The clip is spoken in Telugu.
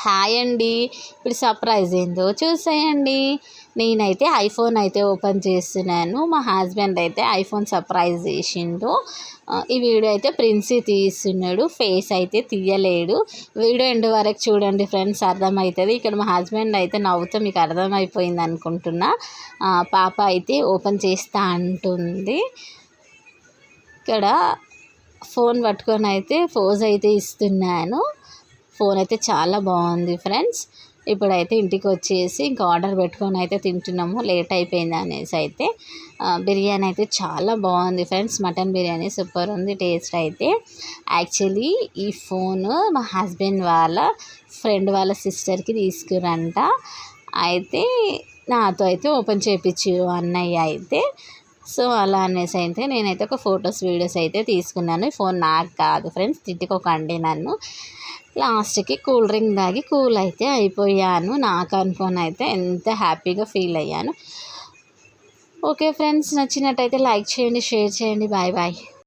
హాయ్ అండి. ఇప్పుడు సర్ప్రైజ్ ఏందో చూసేయండి. నేనైతే ఐఫోన్ అయితే ఓపెన్ చేస్తున్నాను. మా హస్బెండ్ అయితే ఐఫోన్ సర్ప్రైజ్ చేసిండు. ఈ వీడియో అయితే ప్రిన్సీ తీస్తున్నాడు, ఫేస్ అయితే తీయలేడు. వీడియో ఎండ్ వరకు చూడండి ఫ్రెండ్స్, అర్థమవుతుంది. ఇక్కడ మా హస్బెండ్ అయితే నవ్వుతూ మీకు అర్థమైపోయింది అనుకుంటున్నా. పాప అయితే ఓపెన్ చేస్తా అంటుంది. ఇక్కడ ఫోన్ పట్టుకొని అయితే పోజ్ అయితే ఇస్తున్నాను. ఫోన్ అయితే చాలా బాగుంది ఫ్రెండ్స్. ఇప్పుడైతే ఇంటికి వచ్చేసి ఇంకా ఆర్డర్ పెట్టుకొని అయితే తింటున్నాము, లేట్ అయిపోయింది అనేసి అయితే. బిర్యానీ అయితే చాలా బాగుంది ఫ్రెండ్స్, మటన్ బిర్యానీ సూపర్ ఉంది టేస్ట్ అయితే. యాక్చువల్లీ ఈ ఫోను మా హస్బెండ్ వాళ్ళ ఫ్రెండ్ వాళ్ళ సిస్టర్కి తీసుకురంట. అయితే నాతో అయితే ఓపెన్ చేయించు అన్నయ్య అయితే. సో అలా అనేసి అయితే నేనైతే ఒక ఫొటోస్ వీడియోస్ అయితే తీసుకున్నాను. ఈ ఫోన్ నాకు కాదు ఫ్రెండ్స్, తిట్టుకోకండి నన్ను. లాస్ట్కి కూల్ డ్రింక్ తాగి కూల్ అయితే అయిపోయాను. నాకు అనుకొని అయితే ఎంత హ్యాపీగా ఫీల్ అయ్యాను. ఓకే ఫ్రెండ్స్, నచ్చినట్టయితే లైక్ చేయండి, షేర్ చేయండి. Bye bye.